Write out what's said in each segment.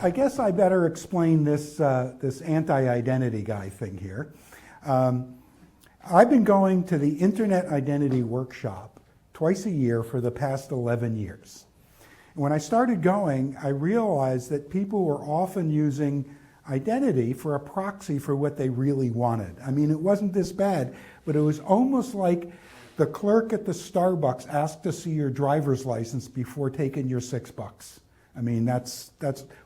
I guess I better explain this, this anti-identity guy thing here. I've been going to the Internet Identity Workshop twice a year for the past 11 years. When I started going, I realized that people were often using identity for a proxy for what they really wanted. I mean, it wasn't this bad, but it was almost like the clerk at the Starbucks asked to see your driver's license before taking your $6. I mean, that's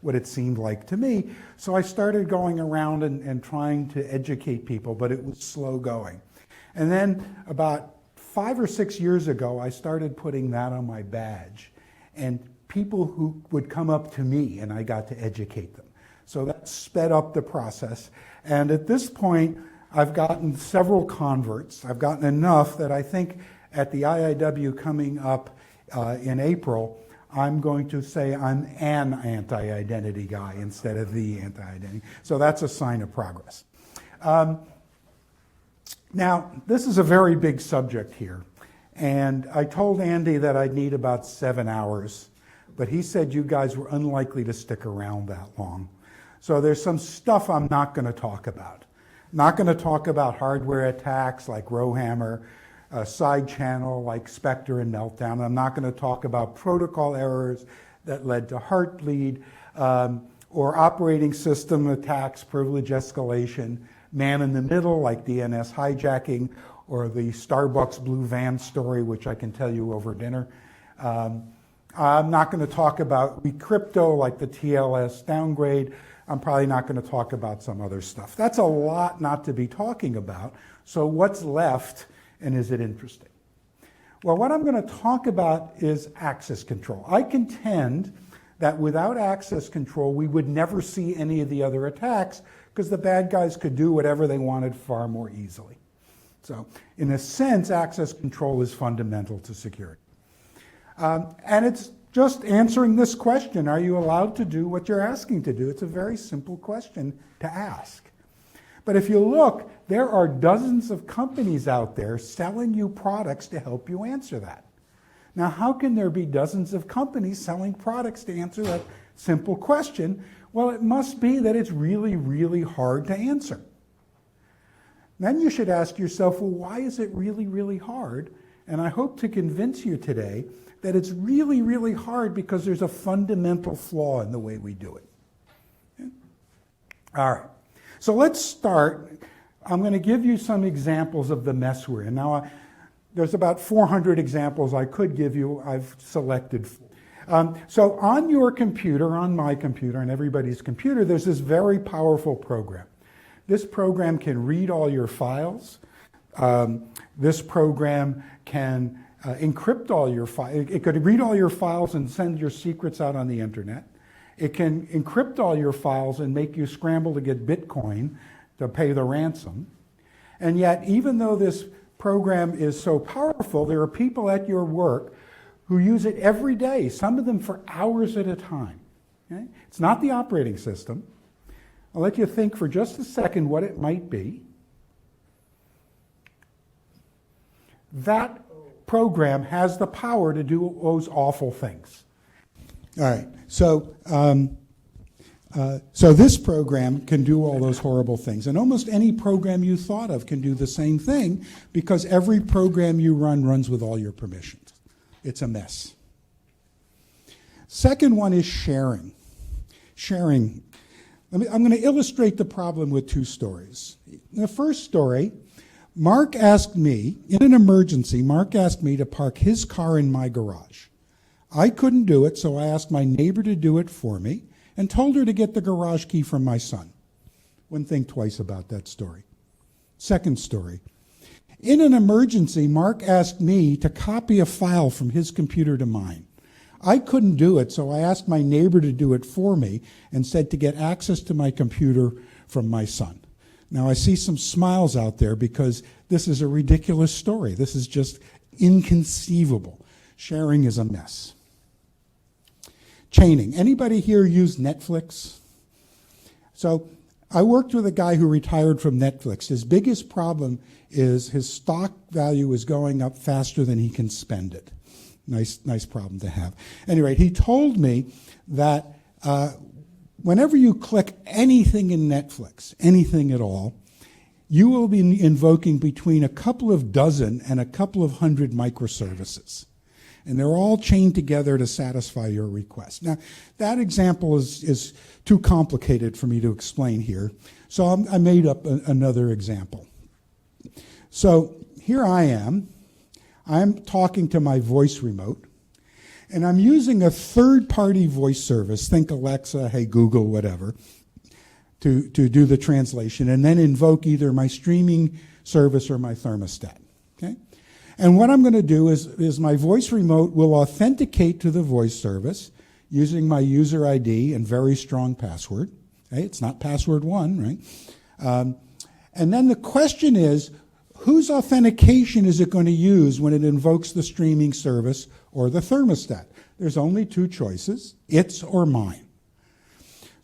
what it seemed like to me. So I started going around and trying to educate people, but it was slow going. And then about 5 or 6 years ago, I started putting that on my badge. And people who would come up to me and I got to educate them. So that sped up the process. And at this point, I've gotten several converts. I've gotten enough that I think at the IIW coming up in April, I'm going to say I'm an anti-identity guy instead of the anti-identity. So that's a sign of progress. Now, this is a very big subject here. And I told Andy that I'd need about 7 hours, but he said you guys were unlikely to stick around that long. So there's some stuff I'm not going to talk about. Not going to talk about hardware attacks like Rowhammer, side channel like Spectre and Meltdown. I'm not going to talk about protocol errors that led to Heartbleed, or operating system attacks, privilege escalation, man in the middle like DNS hijacking, or the Starbucks blue van story, which I can tell you over dinner. I'm not going to talk about crypto like the TLS downgrade. I'm probably not going to talk about some other stuff. That's a lot not to be talking about. So what's left, and is it interesting? Well, what I'm going to talk about is access control. I contend that without access control, we would never see any of the other attacks because the bad guys could do whatever they wanted far more easily. So in a sense, access control is fundamental to security. And it's just answering this question, are you allowed to do what you're asking to do? It's a very simple question to ask. But if you look, there are dozens of companies out there selling you products to help you answer that. Now, how can there be dozens of companies selling products to answer that simple question? Well, it must be that it's really, really hard to answer. Then you should ask yourself, well, why is it really, really hard? And I hope to convince you today that it's really, really hard because there's a fundamental flaw in the way we do it. Okay? All right, so let's start. I'm going to give you some examples of the mess we're in. Now, there's about 400 examples I could give you. I've selected. So on your computer, on my computer, on everybody's computer, there's this very powerful program. This program can read all your files. This program can encrypt all your files. It could read all your files and send your secrets out on the internet. It can encrypt all your files and make you scramble to get Bitcoin to pay the ransom. And yet, even though this program is so powerful, there are people at your work who use it every day, some of them for hours at a time. Okay? It's not the operating system. I'll let you think for just a second what it might be. That program has the power to do those awful things. All right, so this program can do all those horrible things. And almost any program you thought of can do the same thing because every program you run runs with all your permissions. It's a mess. Second one is sharing. Sharing. I'm going to illustrate the problem with two stories. In the first story, Mark asked me, in an emergency, Mark asked me to park his car in my garage. I couldn't do it, so I asked my neighbor to do it for me and told her to get the garage key from my son. Wouldn't think twice about that story. Second story. In an emergency, Mark asked me to copy a file from his computer to mine. I couldn't do it, so I asked my neighbor to do it for me and said to get access to my computer from my son. Now, I see some smiles out there because this is a ridiculous story. This is just inconceivable. Sharing is a mess. Chaining. Anybody here use Netflix? So I worked with a guy who retired from Netflix. His biggest problem is his stock value is going up faster than he can spend it. Nice problem to have. Anyway, he told me that whenever you click anything in Netflix, anything at all, you will be invoking between a couple of dozen and a couple of hundred microservices. And they're all chained together to satisfy your request. Now, that example is too complicated for me to explain here, so I made up another example. So here I am. I'm talking to my voice remote, and I'm using a third-party voice service, think Alexa, hey Google, whatever, to do the translation, and then invoke either my streaming service or my thermostat. Okay? And what I'm going to do is my voice remote will authenticate to the voice service using my user ID and very strong password. Okay? It's not password 1, right? And then the question is, whose authentication is it going to use when it invokes the streaming service or the thermostat? There's only two choices, its or mine.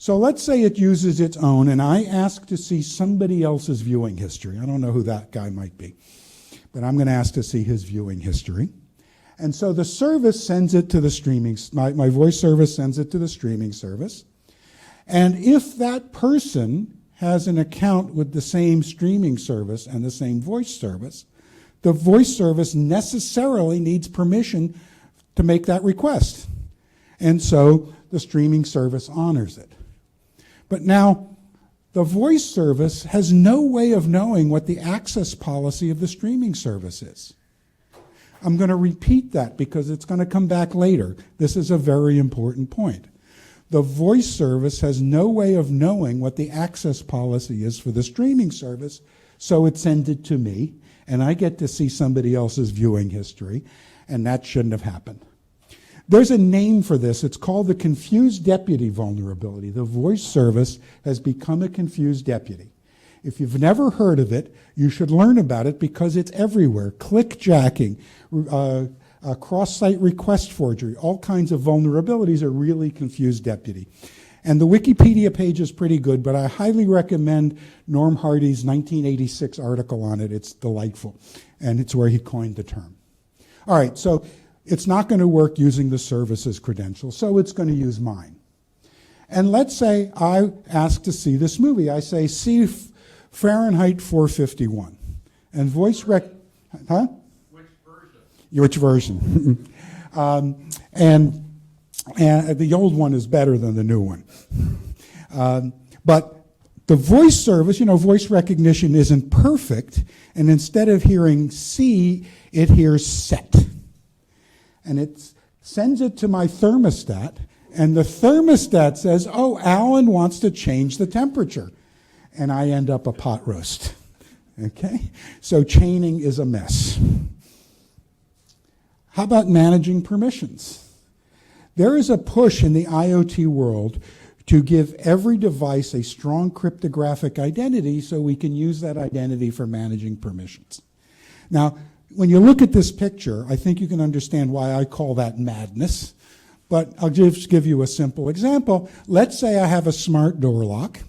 So let's say it uses its own, and I ask to see somebody else's viewing history. I don't know who that guy might be, but I'm going to ask to see his viewing history. And so the service sends it to the streaming, my voice service sends it to the streaming service. And if that person has an account with the same streaming service and the same voice service, the voice service necessarily needs permission to make that request. And so the streaming service honors it. But now, the voice service has no way of knowing what the access policy of the streaming service is. I'm going to repeat that because it's going to come back later. This is a very important point. The voice service has no way of knowing what the access policy is for the streaming service, so it sends it to me, and I get to see somebody else's viewing history, and that shouldn't have happened. There's a name for this. It's called the confused deputy vulnerability. The voice service has become a confused deputy. If you've never heard of it, you should learn about it because it's everywhere. Clickjacking, cross-site request forgery, all kinds of vulnerabilities are really confused deputy. And the Wikipedia page is pretty good, but I highly recommend Norm Hardy's 1986 article on it. It's delightful, and it's where he coined the term. All right, so it's not going to work using the service's credentials, so it's going to use mine. And let's say I ask to see this movie. I say, see Fahrenheit 451. And voice huh? Which version? Which version? and the old one is better than the new one. But the voice service, voice recognition isn't perfect, and instead of hearing see, it hears set. And it sends it to my thermostat, and the thermostat says, oh, Alan wants to change the temperature. And I end up a pot roast. Okay? So chaining is a mess. How about managing permissions? There is a push in the IoT world to give every device a strong cryptographic identity so we can use that identity for managing permissions. Now, when you look at this picture, I think you can understand why I call that madness. But I'll just give you a simple example. Let's say I have a smart door lock,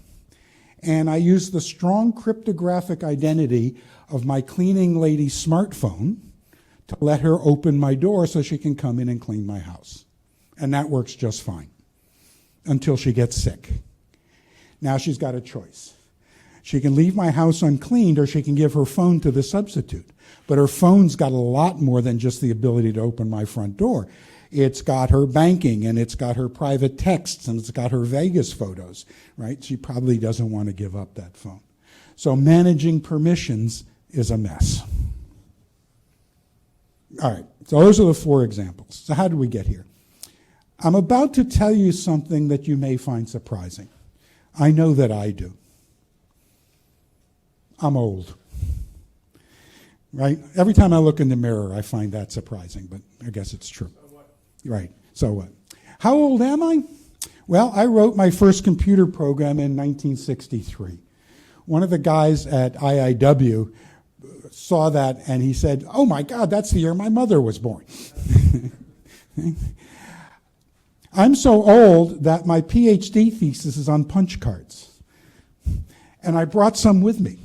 and I use the strong cryptographic identity of my cleaning lady's smartphone to let her open my door so she can come in and clean my house. And that works just fine until she gets sick. Now she's got a choice. She can leave my house uncleaned, or she can give her phone to the substitute. But her phone's got a lot more than just the ability to open my front door. It's got her banking, and it's got her private texts, and it's got her Vegas photos, right? She probably doesn't want to give up that phone. So managing permissions is a mess. All right, so those are the 4 examples. So how did we get here? I'm about to tell you something that you may find surprising. I know that I do. I'm old. Right? Every time I look in the mirror, I find that surprising, but I guess it's true. So what? Right. So what? How old am I? Well, I wrote my first computer program in 1963. One of the guys at IIW saw that, and he said, oh my God, that's the year my mother was born. I'm so old that my PhD thesis is on punch cards. And I brought some with me.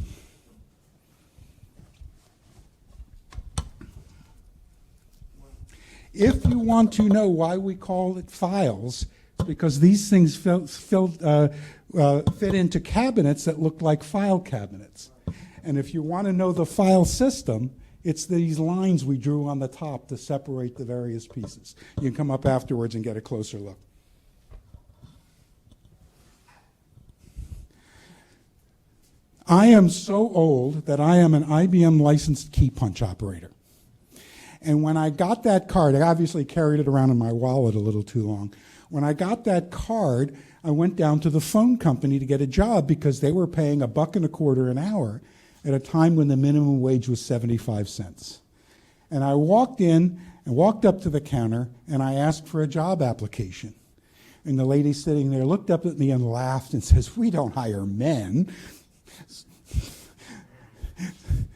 If you want to know why we call it files, because these things fit into cabinets that look like file cabinets. And if you want to know the file system, it's these lines we drew on the top to separate the various pieces. You can come up afterwards and get a closer look. I am so old that I am an IBM licensed key punch operator. And when I got that card, I obviously carried it around in my wallet a little too long. When I got that card, I went down to the phone company to get a job because they were paying $1.25 an hour at a time when the minimum wage was 75 cents. And I walked in and walked up to the counter and I asked for a job application. And the lady sitting there looked up at me and laughed and says, "We don't hire men."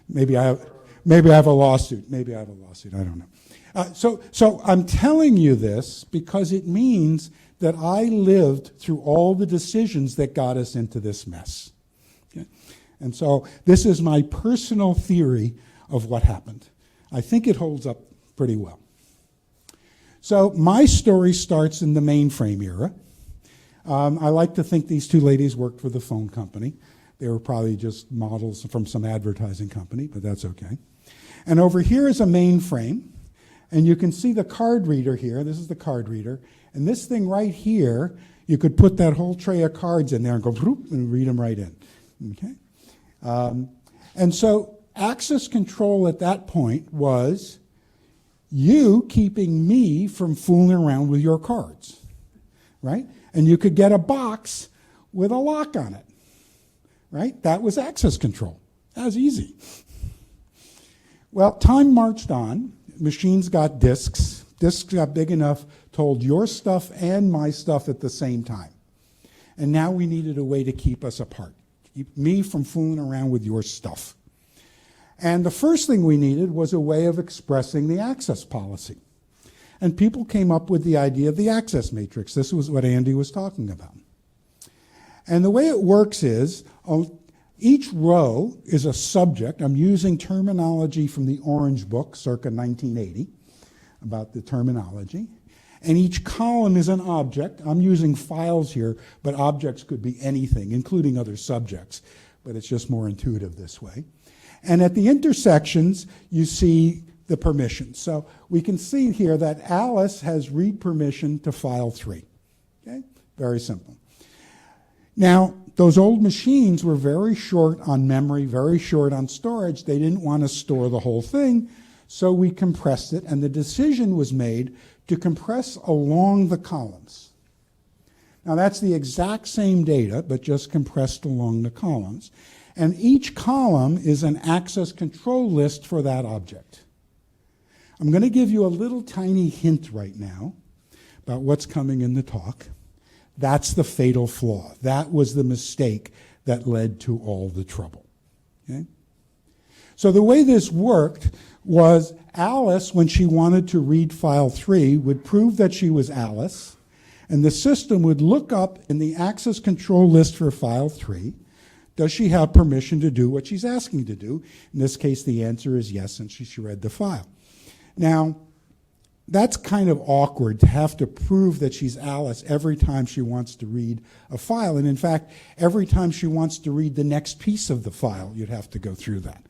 Maybe I have a lawsuit. I don't know. So I'm telling you this because it means that I lived through all the decisions that got us into this mess. Okay? And so this is my personal theory of what happened. I think it holds up pretty well. So my story starts in the mainframe era. I like to think these two ladies worked for the phone company. They were probably just models from some advertising company, but that's okay. And over here is a mainframe, and you can see the card reader here. This is the card reader. And this thing right here, you could put that whole tray of cards in there and go whoop, and read them right in. Okay? And so access control at that point was you keeping me from fooling around with your cards, right? And you could get a box with a lock on it. Right? That was access control. That was easy. Well, time marched on. Machines got disks. Disks got big enough to hold your stuff and my stuff at the same time. And now we needed a way to keep us apart. Keep me from fooling around with your stuff. And the first thing we needed was a way of expressing the access policy. And people came up with the idea of the access matrix. This was what Andy was talking about. And the way it works is each row is a subject. I'm using terminology from the Orange Book, circa 1980, about the terminology. And each column is an object. I'm using files here, but objects could be anything, including other subjects. But it's just more intuitive this way. And at the intersections, you see the permissions. So we can see here that Alice has read permission to file 3. Okay? Very simple. Now, those old machines were very short on memory, very short on storage. They didn't want to store the whole thing, so we compressed it, and the decision was made to compress along the columns. Now, that's the exact same data, but just compressed along the columns. And each column is an access control list for that object. I'm going to give you a little tiny hint right now about what's coming in the talk. That's the fatal flaw. That was the mistake that led to all the trouble. Okay? So the way this worked was Alice, when she wanted to read file 3, would prove that she was Alice, and the system would look up in the access control list for file 3, does she have permission to do what she's asking to do? In this case, the answer is yes, and she read the file. Now, that's kind of awkward to have to prove that she's Alice every time she wants to read a file. And in fact, every time she wants to read the next piece of the file, you'd have to go through that.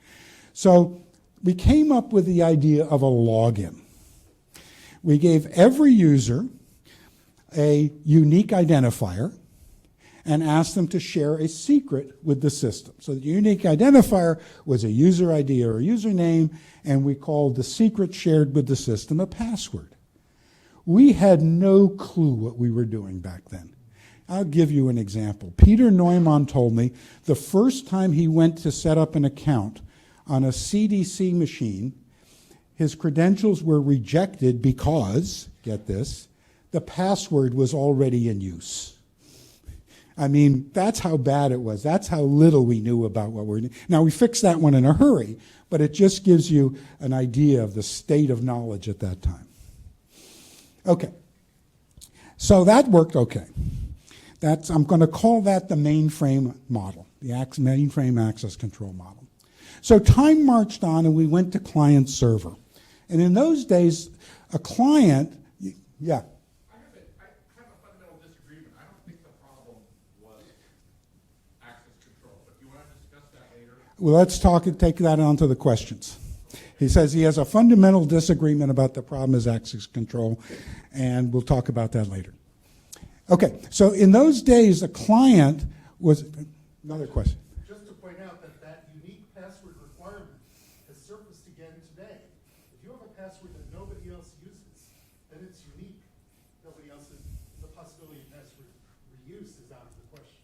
So we came up with the idea of a login. We gave every user a unique identifier and asked them to share a secret with the system. So the unique identifier was a user ID or a username, and we called the secret shared with the system a password. We had no clue what we were doing back then. I'll give you an example. Peter Neumann told me the first time he went to set up an account on a CDC machine, his credentials were rejected because, get this, the password was already in use. I mean, that's how bad it was. That's how little we knew about what we're doing. Now, we fixed that one in a hurry, but it just gives you an idea of the state of knowledge at that time. Okay. So that worked okay. I'm going to call that the mainframe model, the mainframe access control model. So time marched on, and we went to client-server. And in those days, a client, yeah. I have a fundamental disagreement Well, let's take that on to the questions. He says he has a fundamental disagreement about the problem is access control, and we'll talk about that later. Okay, so in those days, a client was, another question. Just to point out that unique password requirement has surfaced again today. If you have a password that nobody else uses, then it's unique. Nobody else is, the possibility of password reuse is out of the question.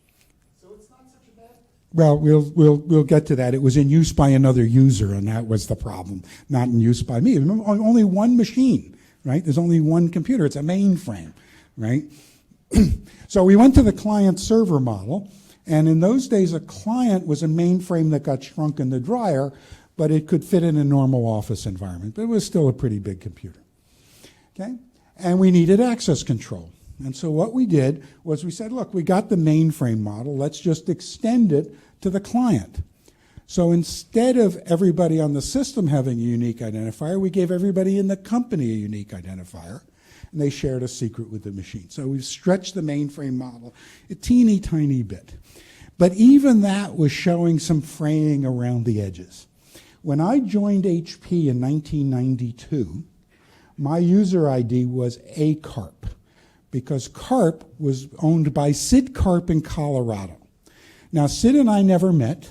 So it's not such a bad. Well, we'll get to that. It was in use by another user, and that was the problem, not in use by me. Remember, only one machine, right? There's only one computer. It's a mainframe, right? So we went to the client-server model, and in those days, a client was a mainframe that got shrunk in the dryer, but it could fit in a normal office environment. But it was still a pretty big computer, okay? And we needed access control. And so what we did was we said, look, we got the mainframe model. Let's just extend it to the client. So instead of everybody on the system having a unique identifier, we gave everybody in the company a unique identifier, and they shared a secret with the machine. So we've stretched the mainframe model a teeny tiny bit. But even that was showing some fraying around the edges. When I joined HP in 1992, my user ID was Karp, because Karp was owned by Sid Karp in Colorado. Now, Sid and I never met.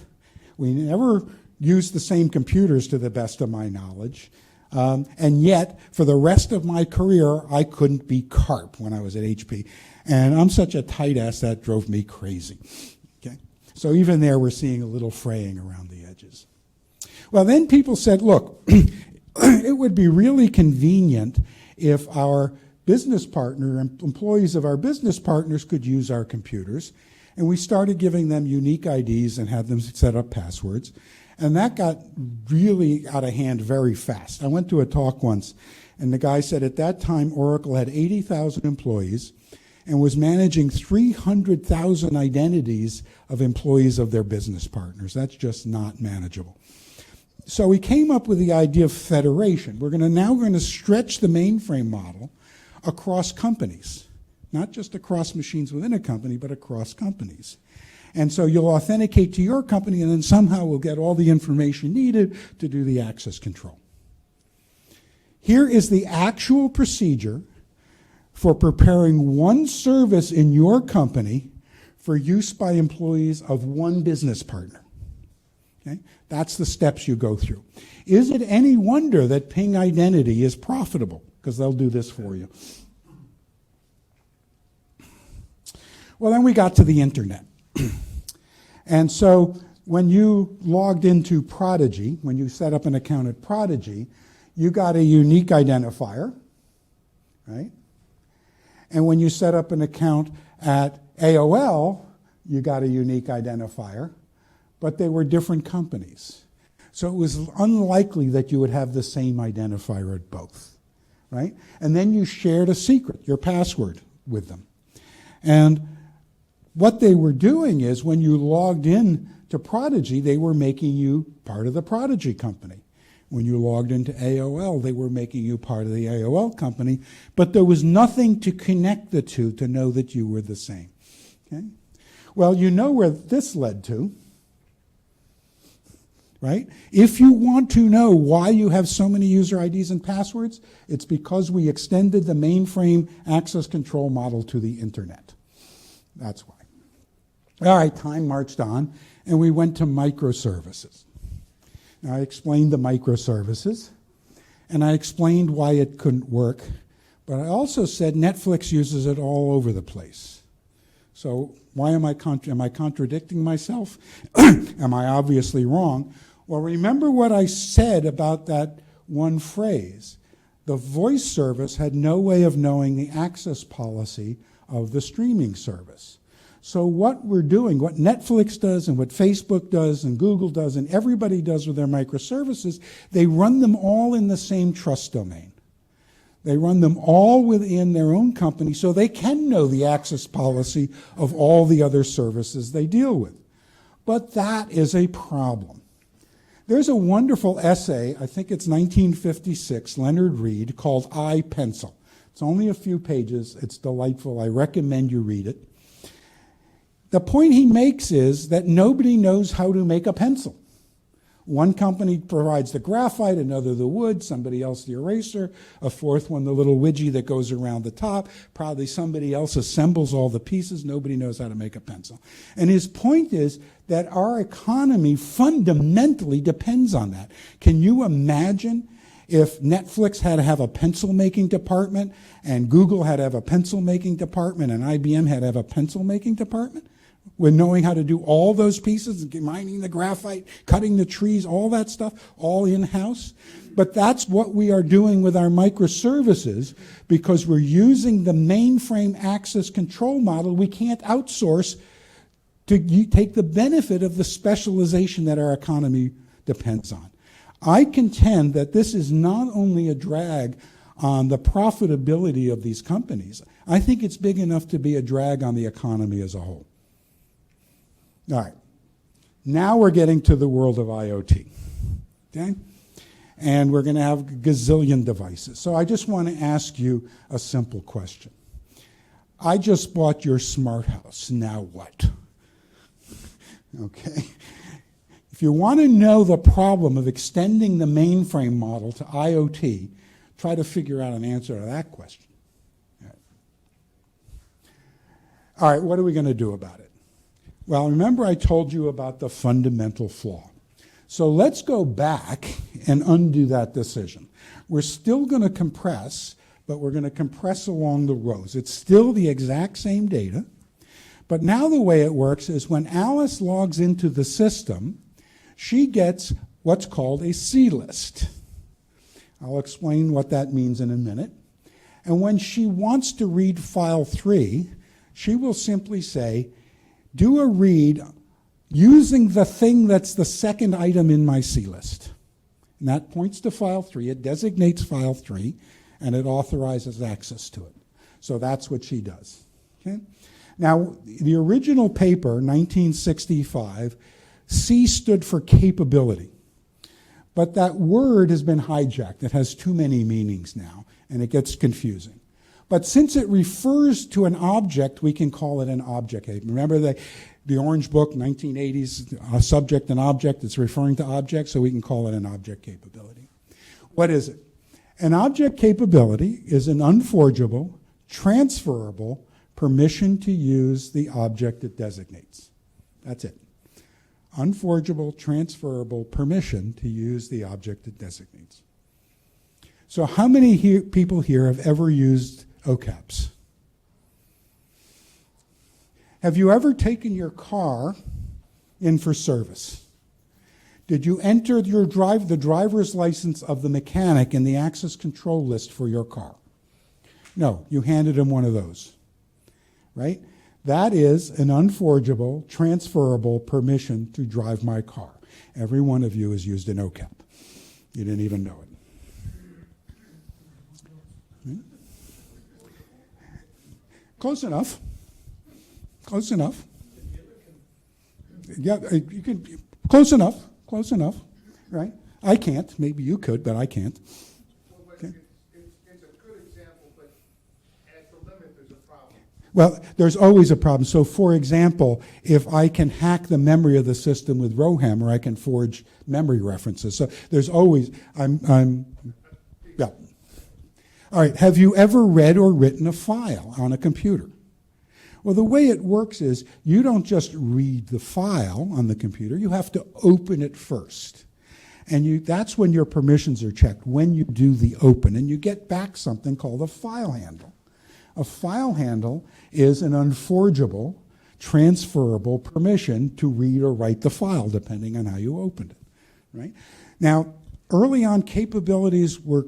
We never used the same computers, to the best of my knowledge. And yet, for the rest of my career, I couldn't be Karp when I was at HP. And I'm such a tight ass, that drove me crazy. Okay? So even there, we're seeing a little fraying around the edges. Well, then people said, look, it would be really convenient if our business partner, employees of our business partners could use our computers. And we started giving them unique IDs and had them set up passwords. And that got really out of hand very fast. I went to a talk once, and the guy said at that time Oracle had 80,000 employees and was managing 300,000 identities of employees of their business partners. That's just not manageable. So we came up with the idea of federation. We're now going to stretch the mainframe model across companies, not just across machines within a company, but across companies. And so you'll authenticate to your company, and then somehow we'll get all the information needed to do the access control. Here is the actual procedure for preparing one service in your company for use by employees of one business partner. Okay? That's the steps you go through. Is it any wonder that Ping Identity is profitable? Because they'll do this for you. Well, then we got to the internet. And so when you logged into Prodigy, when you set up an account at Prodigy, you got a unique identifier, right? And when you set up an account at AOL, you got a unique identifier, but they were different companies. So it was unlikely that you would have the same identifier at both, right? And then you shared a secret, your password, with them. And what they were doing is when you logged in to Prodigy, they were making you part of the Prodigy company. When you logged into AOL, they were making you part of the AOL company, but there was nothing to connect the two to know that you were the same. Okay? Well, you know where this led to, right? If you want to know why you have so many user IDs and passwords, it's because we extended the mainframe access control model to the internet. That's why. All right, time marched on, and we went to microservices. Now, I explained the microservices, and I explained why it couldn't work, but I also said Netflix uses it all over the place. So why am I contradicting myself? Am I obviously wrong? Well, remember what I said about that one phrase. The voice service had no way of knowing the access policy of the streaming service. So what we're doing, what Netflix does and what Facebook does and Google does and everybody does with their microservices, they run them all in the same trust domain. They run them all within their own company so they can know the access policy of all the other services they deal with. But that is a problem. There's a wonderful essay, I think it's 1956, Leonard Read, called iPencil. It's only a few pages. It's delightful. I recommend you read it. The point he makes is that nobody knows how to make a pencil. One company provides the graphite, another the wood, somebody else the eraser, a fourth one the little widget that goes around the top. Probably somebody else assembles all the pieces. Nobody knows how to make a pencil. And his point is that our economy fundamentally depends on that. Can you imagine if Netflix had to have a pencil-making department and Google had to have a pencil-making department and IBM had to have a pencil-making department? With knowing how to do all those pieces, mining the graphite, cutting the trees, all that stuff, all in-house. But that's what we are doing with our microservices because we're using the mainframe access control model. We can't outsource to take the benefit of the specialization that our economy depends on. I contend that this is not only a drag on the profitability of these companies, I think it's big enough to be a drag on the economy as a whole. All right, now we're getting to the world of IoT, okay? And we're going to have a gazillion devices. So I just want to ask you a simple question. I just bought your smart house, now what? Okay. If you want to know the problem of extending the mainframe model to IoT, try to figure out an answer to that question. All right, what are we going to do about it? Well, remember I told you about the fundamental flaw. So let's go back and undo that decision. We're still going to compress, but we're going to compress along the rows. It's still the exact same data, but now the way it works is when Alice logs into the system, she gets what's called a C list. I'll explain what that means in a minute. And when she wants to read file 3, she will simply say, do a read using the thing that's the second item in my C list. And that points to file 3, it designates file 3, and it authorizes access to it. So that's what she does. Okay? Now, the original paper, 1965, C stood for capability. But that word has been hijacked. It has too many meanings now, and it gets confusing. But since it refers to an object, we can call it an object. Remember the Orange Book, 1980s, subject and object, it's referring to objects, so we can call it an object capability. What is it? An object capability is an unforgeable, transferable permission to use the object it designates. That's it. Unforgeable, transferable permission to use the object it designates. So how many people here have ever used Ocaps? Have you ever taken your car in for service? Did you enter the driver's license of the mechanic in the access control list for your car? No, you handed him one of those, right? That is an unforgeable, transferable permission to drive my car. Every one of you has used an Ocap. You didn't even know it. Close enough. Close enough. Yeah, you can. Close enough. Close enough. Right? I can't. Maybe you could, but I can't. Okay. It's a good example, but at the limit, there's a problem. Well, there's always a problem. So, for example, if I can hack the memory of the system with Rowhammer, I can forge memory references. So there's always. Yeah. All right, have you ever read or written a file on a computer? Well, the way it works is you don't just read the file on the computer, you have to open it first. And that's when your permissions are checked, when you do the open, and you get back something called a file handle. A file handle is an unforgeable, transferable permission to read or write the file, depending on how you opened it, right? Now, early on, object capabilities were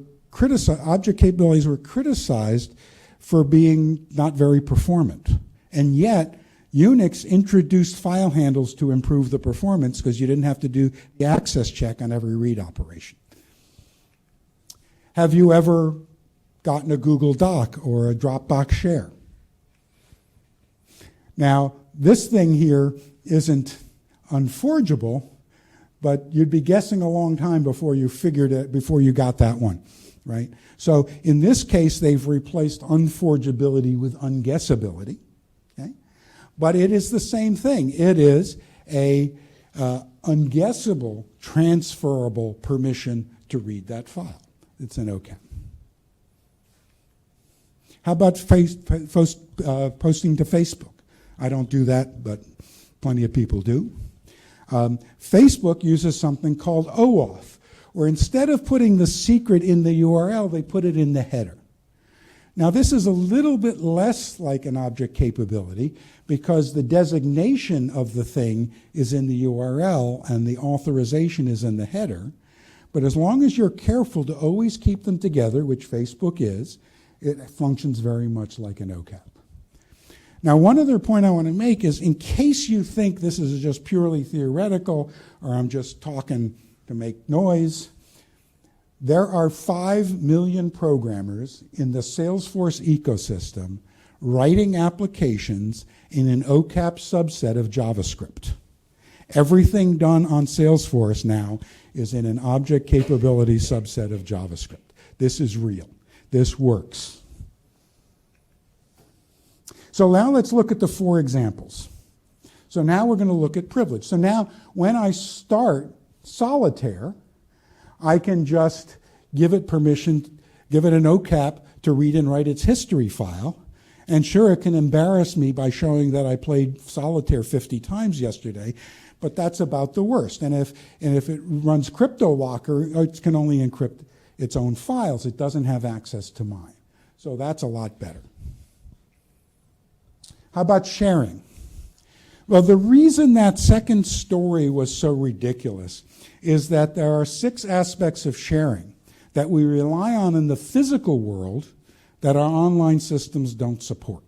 criticized for being not very performant. And yet, Unix introduced file handles to improve the performance because you didn't have to do the access check on every read operation. Have you ever gotten a Google Doc or a Dropbox share? Now, this thing here isn't unforgeable, but you'd be guessing a long time before you figured it, before you got that one. Right? So in this case, they've replaced unforgeability with unguessability. Okay? But it is the same thing. It is a unguessable, transferable permission to read that file. It's an Ocap. How about posting to Facebook? I don't do that, but plenty of people do. Facebook uses something called OAuth, where instead of putting the secret in the URL, they put it in the header. Now, this is a little bit less like an object capability because the designation of the thing is in the URL and the authorization is in the header. But as long as you're careful to always keep them together, which Facebook is, it functions very much like an Ocap. Now, one other point I want to make is in case you think this is just purely theoretical or I'm just talking to make noise, there are 5 million programmers in the Salesforce ecosystem writing applications in an Ocap subset of JavaScript. Everything done on Salesforce now is in an object capability subset of JavaScript. This is real. This works. So now let's look at the 4 examples. So now we're going to look at privilege. So now when I start Solitaire, I can just give it permission, give it an Ocap to read and write its history file. And sure, it can embarrass me by showing that I played Solitaire 50 times yesterday, but that's about the worst. And if it runs CryptoLocker, it can only encrypt its own files. It doesn't have access to mine. So that's a lot better. How about sharing? Well, the reason that second story was so ridiculous is that there are 6 aspects of sharing that we rely on in the physical world that our online systems don't support.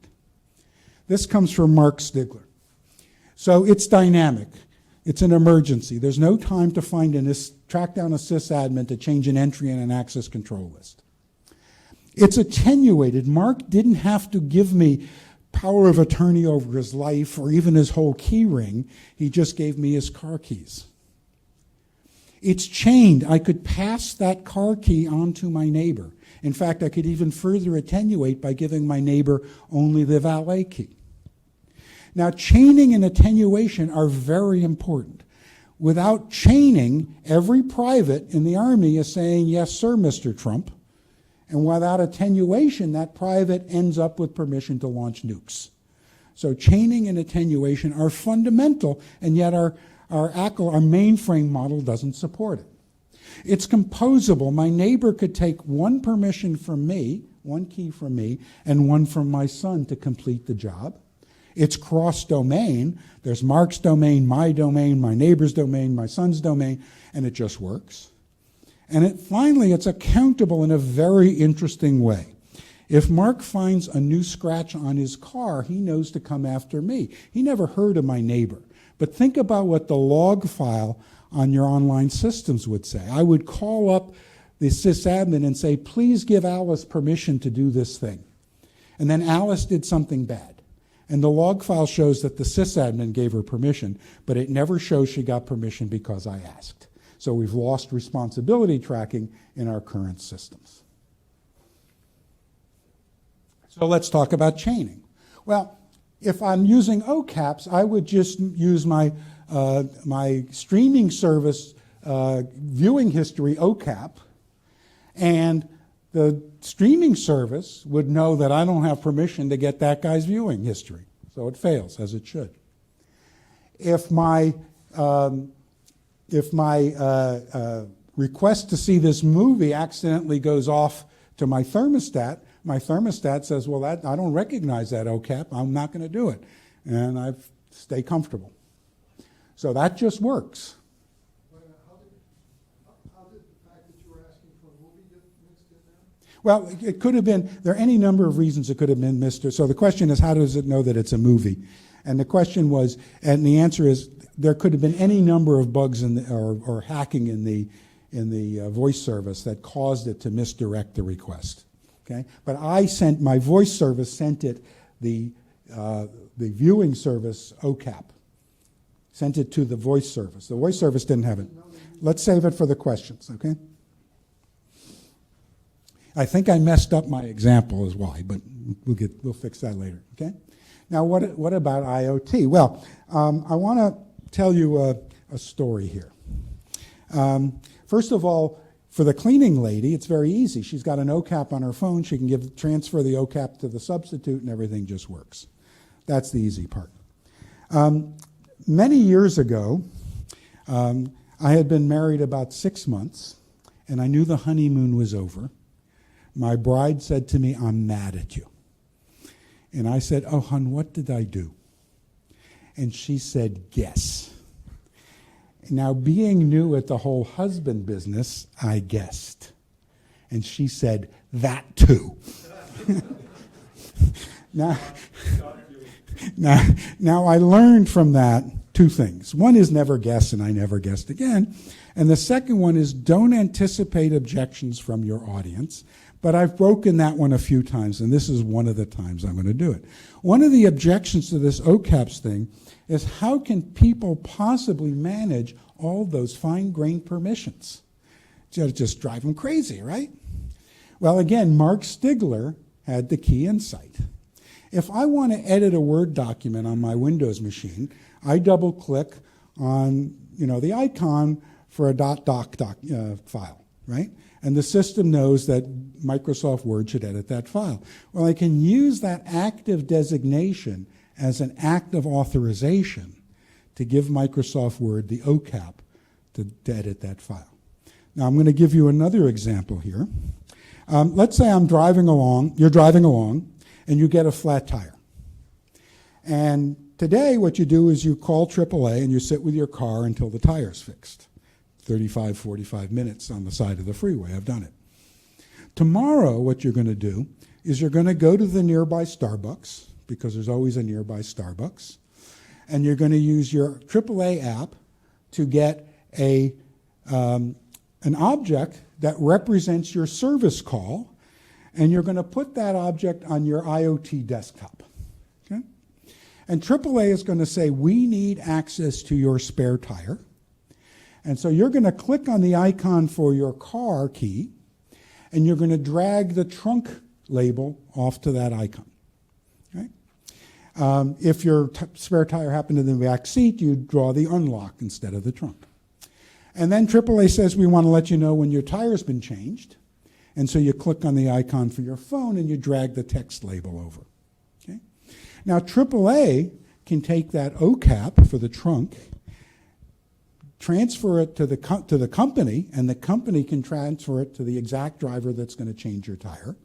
This comes from Mark Stigler. So it's dynamic. It's an emergency. There's no time to track down a sysadmin to change an entry in an access control list. It's attenuated. Mark didn't have to give me power of attorney over his life or even his whole key ring. He just gave me his car keys. It's chained. I could pass that car key on to my neighbor. In fact, I could even further attenuate by giving my neighbor only the valet key. Now, chaining and attenuation are very important. Without chaining, every private in the Army is saying, yes, sir, Mr. Trump. And without attenuation, that private ends up with permission to launch nukes. So chaining and attenuation are fundamental, and yet our mainframe model doesn't support it. It's composable. My neighbor could take one permission from me, one key from me, and one from my son to complete the job. It's cross-domain. There's Mark's domain, my neighbor's domain, my son's domain, and it just works. And finally, it's accountable in a very interesting way. If Mark finds a new scratch on his car, he knows to come after me. He never heard of my neighbor. But think about what the log file on your online systems would say. I would call up the sysadmin and say, please give Alice permission to do this thing. And then Alice did something bad. And the log file shows that the sysadmin gave her permission, but it never shows she got permission because I asked. So we've lost responsibility tracking in our current systems. So let's talk about chaining. Well, if I'm using Ocaps, I would just use my streaming service viewing history Ocap, and the streaming service would know that I don't have permission to get that guy's viewing history, so it fails, as it should. If my request to see this movie accidentally goes off to my thermostat says, well, I don't recognize that Ocap, I'm not going to do it, and I stay comfortable. So that just works. How did the fact that you were asking for a movie get mixed in there? Well, it could have been, there are any number of reasons it could have been missed. So the question is, how does it know that it's a movie? And the question was, and the answer is, there could have been any number of bugs or hacking in the voice service that caused it to misdirect the request. Okay? But my voice service sent it the viewing service Ocap. Sent it to the voice service. The voice service didn't have it. Let's save it for the questions, okay? I think I messed up my example is why, but we'll fix that later, okay? Now, what about IoT? Well, I want to tell you a story here. First of all, for the cleaning lady, it's very easy. She's got an Ocap on her phone. She can transfer the Ocap to the substitute, and everything just works. That's the easy part. Many years ago, I had been married about 6 months, and I knew the honeymoon was over. My bride said to me, "I'm mad at you." And I said, "Oh, hon, what did I do?" And she said, "Guess." Now, being new at the whole husband business, I guessed. And she said, "That too." Now, I learned from that 2 things. One is never guess, and I never guessed again. And the second one is don't anticipate objections from your audience. But I've broken that one a few times, and this is one of the times I'm going to do it. One of the objections to this Ocaps thing is how can people possibly manage all those fine-grained permissions? Just drive them crazy, right? Well, again, Mark Stigler had the key insight. If I want to edit a Word document on my Windows machine, I double-click on the icon for a .doc file, right? And the system knows that Microsoft Word should edit that file. Well, I can use that active designation as an act of authorization to give Microsoft Word the Ocap to edit that file. Now, I'm going to give you another example here. Let's say you're driving along, and you get a flat tire. And today, what you do is you call AAA and you sit with your car until the tire's fixed. 35, 45 minutes on the side of the freeway. I've done it. Tomorrow, what you're going to do is you're going to go to the nearby Starbucks, because there's always a nearby Starbucks, and you're going to use your AAA app to get an object that represents your service call, and you're going to put that object on your IoT desktop. Okay? And AAA is going to say, "We need access to your spare tire." And so you're going to click on the icon for your car key, and you're going to drag the trunk label off to that icon. Okay? If your spare tire happened in the back seat, you draw the unlock instead of the trunk. And then AAA says, "We want to let you know when your tire's been changed." And so you click on the icon for your phone, and you drag the text label over. Okay? Now, AAA can take that Ocap for the trunk, transfer it to the company, and the company can transfer it to the exact driver that's going to change your tire.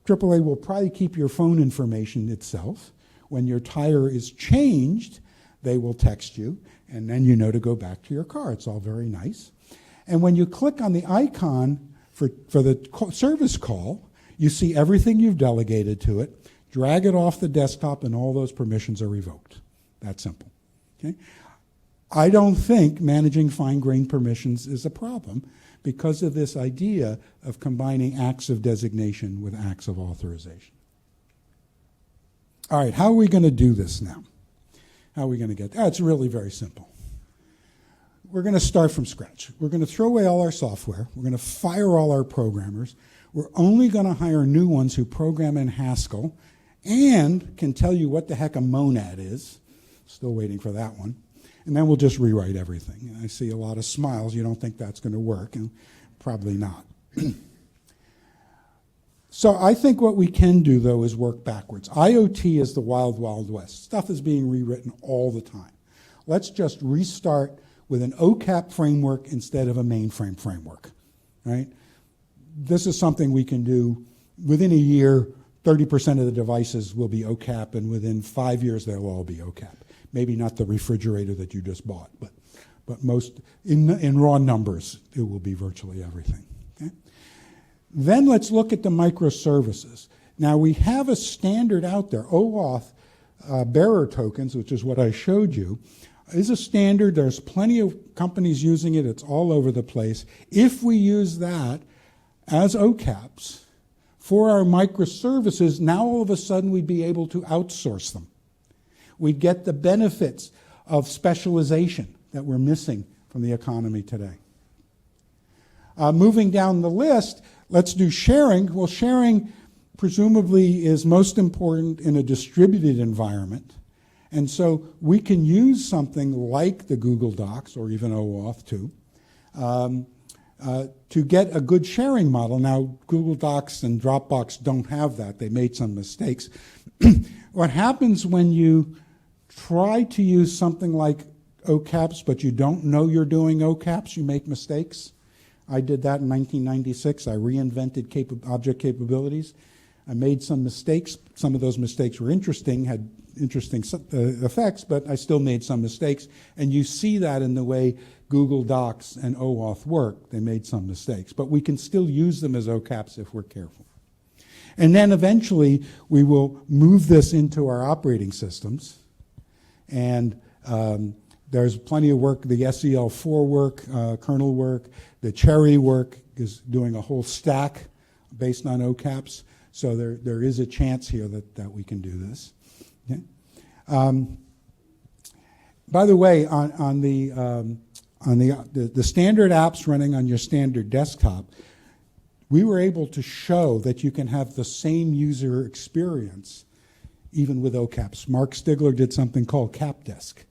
AAA will probably keep your phone information itself. When your tire is changed, they will text you, and then you know to go back to your car. It's all very nice. And when you click on the icon for the service call, you see everything you've delegated to it, drag it off the desktop, and all those permissions are revoked. That simple. Okay? I don't think managing fine-grained permissions is a problem because of this idea of combining acts of designation with acts of authorization. All right, how are we going to do this now? How are we going to get there? It's really very simple. We're going to start from scratch. We're going to throw away all our software. We're going to fire all our programmers. We're only going to hire new ones who program in Haskell and can tell you what the heck a monad is. Still waiting for that one. And then we'll just rewrite everything. And I see a lot of smiles. You don't think that's going to work, and probably not. So I think what we can do, though, is work backwards. IoT is the wild, wild west. Stuff is being rewritten all the time. Let's just restart with an Ocap framework instead of a mainframe framework, right? This is something we can do within a year. 30% of the devices will be Ocap, and within 5 years, they'll all be Ocap. Maybe not the refrigerator that you just bought, but most, in raw numbers, it will be virtually everything. Okay? Then let's look at the microservices. Now, we have a standard out there. OAuth bearer tokens, which is what I showed you, is a standard. There's plenty of companies using it. It's all over the place. If we use that as Ocaps for our microservices, now all of a sudden we'd be able to outsource them. We'd get the benefits of specialization that we're missing from the economy today. Moving down the list, let's do sharing. Well, sharing presumably is most important in a distributed environment. And so we can use something like the Google Docs or even OAuth 2 to get a good sharing model. Now, Google Docs and Dropbox don't have that. They made some mistakes. What happens when you try to use something like Ocaps, but you don't know you're doing Ocaps, you make mistakes. I did that in 1996. I reinvented object capabilities. I made some mistakes. Some of those mistakes were interesting, had interesting effects, but I still made some mistakes. And you see that in the way Google Docs and OAuth work. They made some mistakes, but we can still use them as Ocaps if we're careful. And then eventually we will move this into our operating systems. And there's plenty of work, the SEL4 work, kernel work, the Cherry work is doing a whole stack based on Ocaps. So there is a chance here that we can do this. Okay? By the way, on the standard apps running on your standard desktop, we were able to show that you can have the same user experience even with Ocaps. Mark Stigler did something called CapDesk,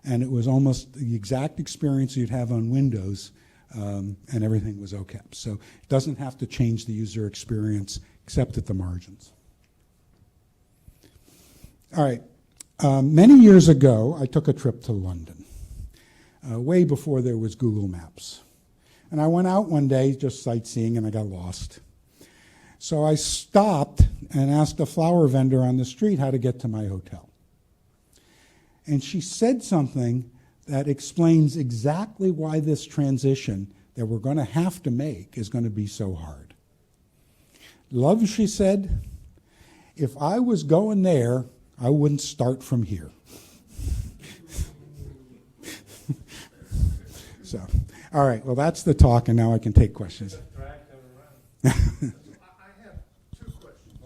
and it was almost the exact experience you'd have on Windows, and everything was Ocaps. So it doesn't have to change the user experience except at the margins. All right. Many years ago, I took a trip to London, way before there was Google Maps. And I went out one day just sightseeing, and I got lost. So I stopped and asked a flower vendor on the street how to get to my hotel. And she said something that explains exactly why this transition that we're going to have to make is going to be so hard. Love, she said, if I was going there, I wouldn't start from here. So, all right, well, that's the talk, and now I can take questions. I have two questions.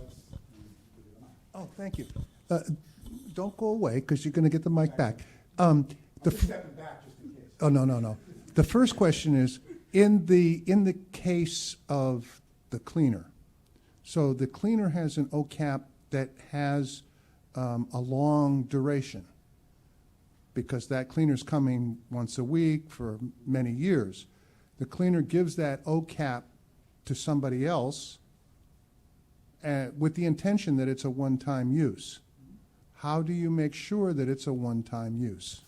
Oh, thank you. Don't go away, because you're going to get the mic back. I'm stepping back just in case. Oh, no. The first question is, in the case of the cleaner, so the cleaner has an OCap that has a long duration, because that cleaner's coming once a week for many years. The cleaner gives that OCap to somebody else with the intention that it's a one-time use. How do you make sure that it's a one-time use?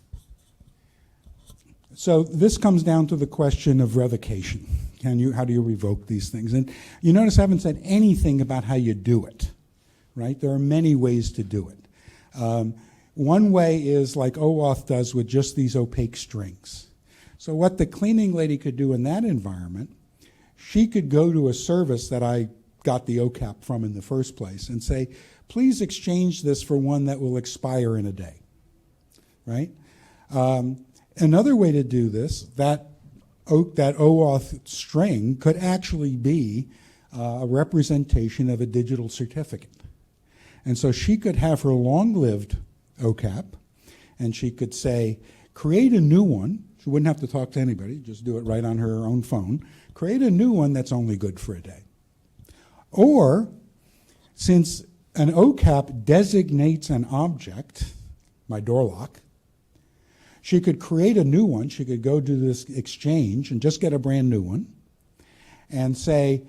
So this comes down to the question of revocation. How do you revoke these things? And you notice I haven't said anything about how you do it, right? There are many ways to do it. One way is like OAuth does with just these opaque strings. So what the cleaning lady could do in that environment, she could go to a service that I got the OCap from in the first place and say, please exchange this for one that will expire in a day, right? Another way to do this, that OAuth string could actually be a representation of a digital certificate. And so she could have her long-lived OCap, and she could say, create a new one. She wouldn't have to talk to anybody, just do it right on her own phone. Create a new one that's only good for a day. Or, since an OCap designates an object, my door lock, she could create a new one. She could go do this exchange and just get a brand new one and say,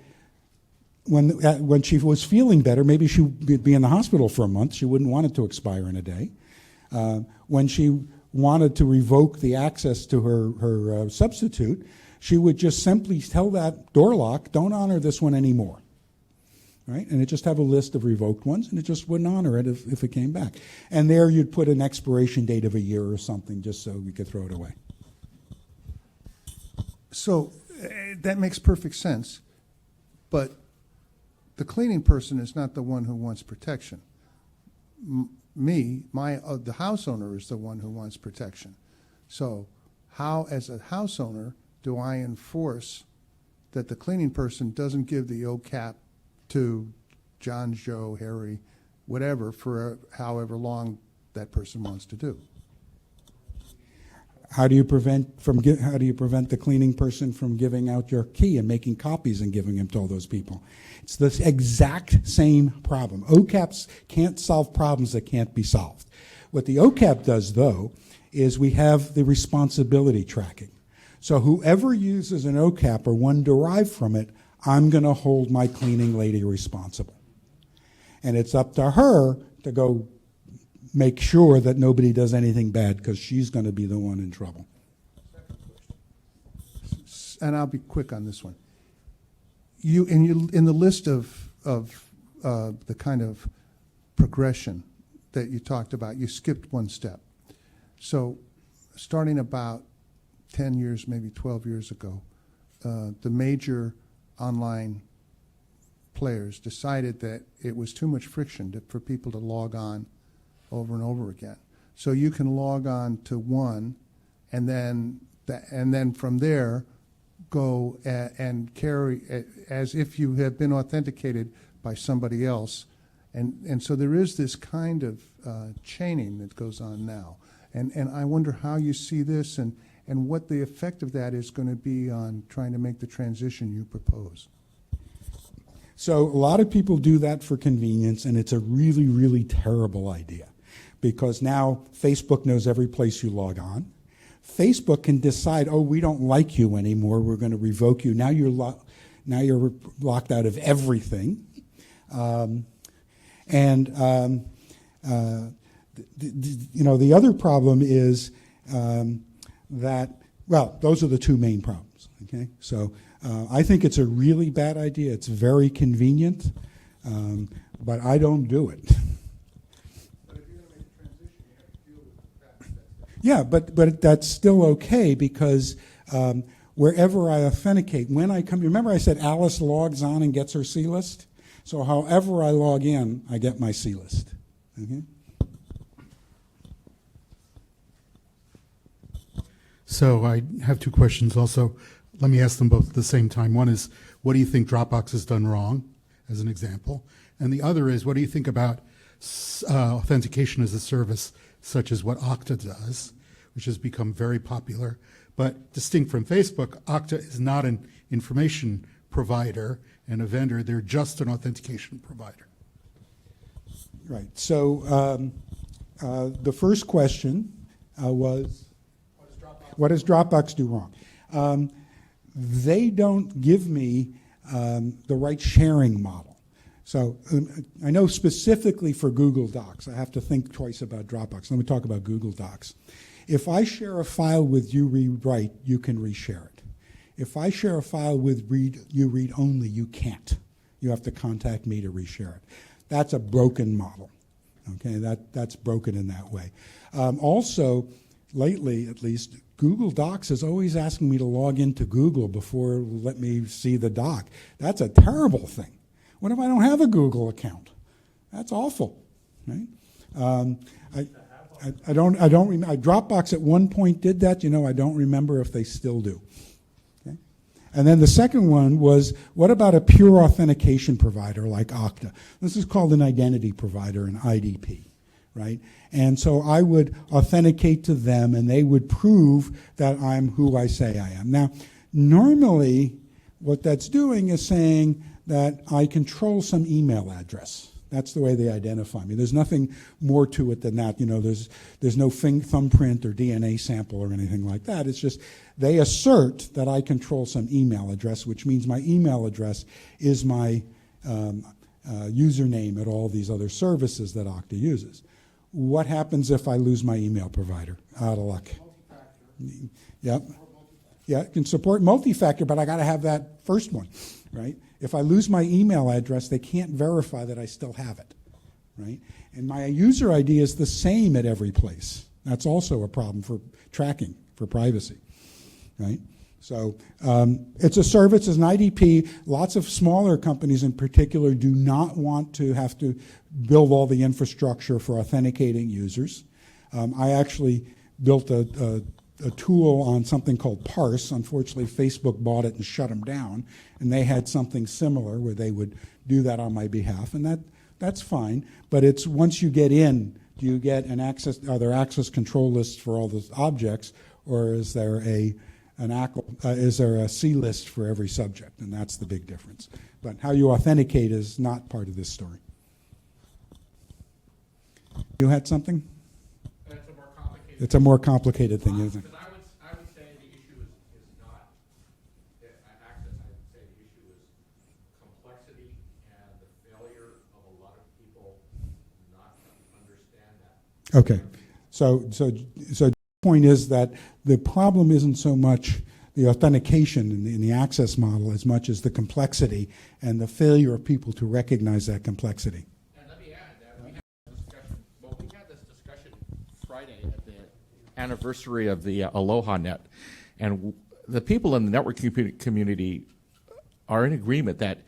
when she was feeling better, maybe she would be in the hospital for a month. She wouldn't want it to expire in a day. When she wanted to revoke the access to her substitute, she would just simply tell that door lock, don't honor this one anymore. Right? And it just have a list of revoked ones, and it just wouldn't honor it if it came back. And there you'd put an expiration date of a year or something just so we could throw it away. So that makes perfect sense, but the cleaning person is not the one who wants protection. The house owner is the one who wants protection. So how, as a house owner, do I enforce that the cleaning person doesn't give the OCap to John, Joe, Harry, whatever, for however long that person wants to do? How do you prevent the cleaning person from giving out your key and making copies and giving them to all those people? It's the exact same problem. OCAPs can't solve problems that can't be solved. What the OCAP does, though, is we have the responsibility tracking. So whoever uses an Ocap or one derived from it, I'm going to hold my cleaning lady responsible. And it's up to her to go make sure that nobody does anything bad, because she's going to be the one in trouble. And I'll be quick on this one. In the list of the kind of progression that you talked about, you skipped one step. So starting about 10 years, maybe 12 years ago, the major online players decided that it was too much friction for people to log on over and over again. So you can log on to one, and then from there go and carry as if you have been authenticated by somebody else. And so there is this kind of chaining that goes on now. And I wonder how you see this and what the effect of that is going to be on trying to make the transition you propose. So a lot of people do that for convenience, and it's a really, really terrible idea, because now Facebook knows every place you log on. Facebook can decide, oh, we don't like you anymore, we're going to revoke you. Now you're locked out of everything. The other problem is that, well, those are the two main problems. Okay, so I think it's a really bad idea. It's very convenient, but I don't do it. But if you're going to make a transition, you have to deal with that. Yeah, but that's still okay, because wherever I authenticate, when I come, remember I said Alice logs on and gets her C list? So however I log in, I get my C list. Okay? So I have two questions also. Let me ask them both at the same time. One is, what do you think Dropbox has done wrong, as an example? And the other is, what do you think about authentication as a service, such as what Okta does, which has become very popular? But distinct from Facebook, Okta is not an information provider and a vendor. They're just an authentication provider. Right. So the first question was, what does Dropbox do wrong? They don't give me the right sharing model. So I know specifically for Google Docs, I have to think twice about Dropbox. Let me talk about Google Docs. If I share a file with you read write, you can reshare it. If I share a file with you read only, you can't. You have to contact me to reshare it. That's a broken model. Okay, that's broken in that way. Also, lately at least, Google Docs is always asking me to log into Google before it'll let me see the doc. That's a terrible thing. What if I don't have a Google account? That's awful, right? Dropbox at one point did that. I don't remember if they still do. Okay? And then the second one was, what about a pure authentication provider like Okta? This is called an identity provider, an IDP, right? And so I would authenticate to them, and they would prove that I'm who I say I am. Now, normally, what that's doing is saying that I control some email address. That's the way they identify me. There's nothing more to it than that. There's no thumbprint or DNA sample or anything like that. It's just they assert that I control some email address, which means my email address is my username at all these other services that Okta uses. What happens if I lose my email provider? Out of luck. Multi-factor. Yep. Yeah, it can support multi-factor, but I got to have that first one, right? If I lose my email address, they can't verify that I still have it, right? And my user ID is the same at every place. That's also a problem for tracking, for privacy, right? So it's a service, it's an IDP. Lots of smaller companies in particular do not want to have to build all the infrastructure for authenticating users. I actually built a tool on something called Parse. Unfortunately, Facebook bought it and shut them down, and they had something similar where they would do that on my behalf, and that's fine. But it's once you get in, do you get are there access control lists for all the objects, or is there a C list for every subject? And that's the big difference. But how you authenticate is not part of this story. You had something? That's a more complicated. It's a more complicated thing, isn't it? Because I would say the issue is Okay, so the point is that the problem isn't so much the authentication in the access model as much as the complexity and the failure of people to recognize that complexity. And let me add that we had this discussion Friday at the anniversary of the Aloha Net, and the people in the network community are in agreement that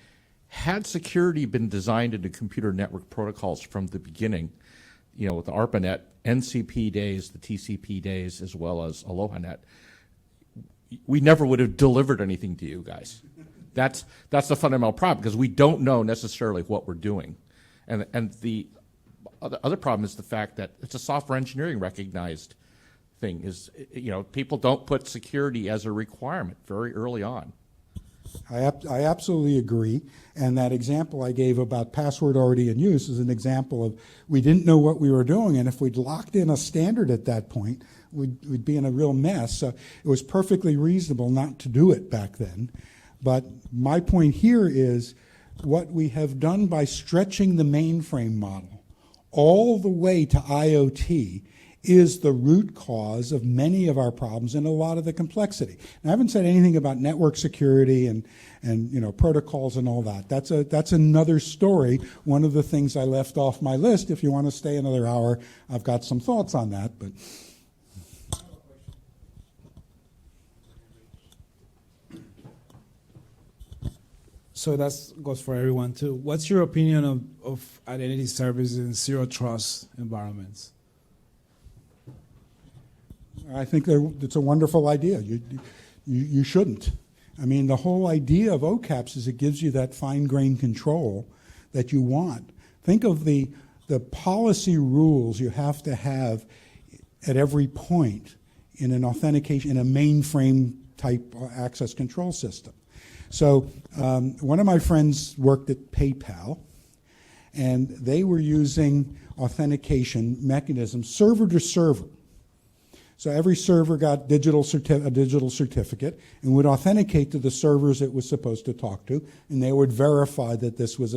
had security been designed into computer network protocols from the beginning, with the ARPANET, NCP days, the TCP days, as well as AlohaNet, we never would have delivered anything to you guys. That's the fundamental problem, because we don't know necessarily what we're doing. And the other problem is the fact that it's a software engineering recognized thing. Is people don't put security as a requirement very early on. I absolutely agree, and that example I gave about password already in use is an example of we didn't know what we were doing, and if we'd locked in a standard at that point, we'd be in a real mess. So it was perfectly reasonable not to do it back then. But my point here is what we have done by stretching the mainframe model all the way to IoT is the root cause of many of our problems and a lot of the complexity. And I haven't said anything about network security and protocols and all that. That's another story. One of the things I left off my list. If you want to stay another hour, I've got some thoughts on that. But so that goes for everyone too. What's your opinion of identity services in zero trust environments? I think it's a wonderful idea. You shouldn't. I mean, the whole idea of Ocaps is it gives you that fine-grained control that you want. Think of the policy rules you have to have at every point in an authentication, in a mainframe type access control system. So one of my friends worked at PayPal, and they were using authentication mechanisms server to server. So every server got a digital certificate and would authenticate to the servers it was supposed to talk to, and they would verify that this was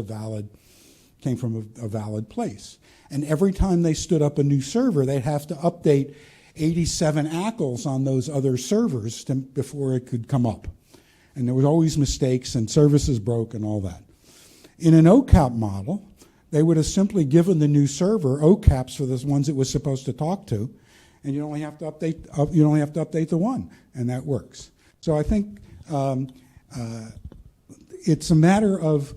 came from a valid place. And every time they stood up a new server, they'd have to update 87 ACLs on those other servers before it could come up. And there was always mistakes and services broke and all that. In an Ocap model, they would have simply given the new server Ocaps for the ones it was supposed to talk to, and you only have to update the one, and that works. So I think it's a matter of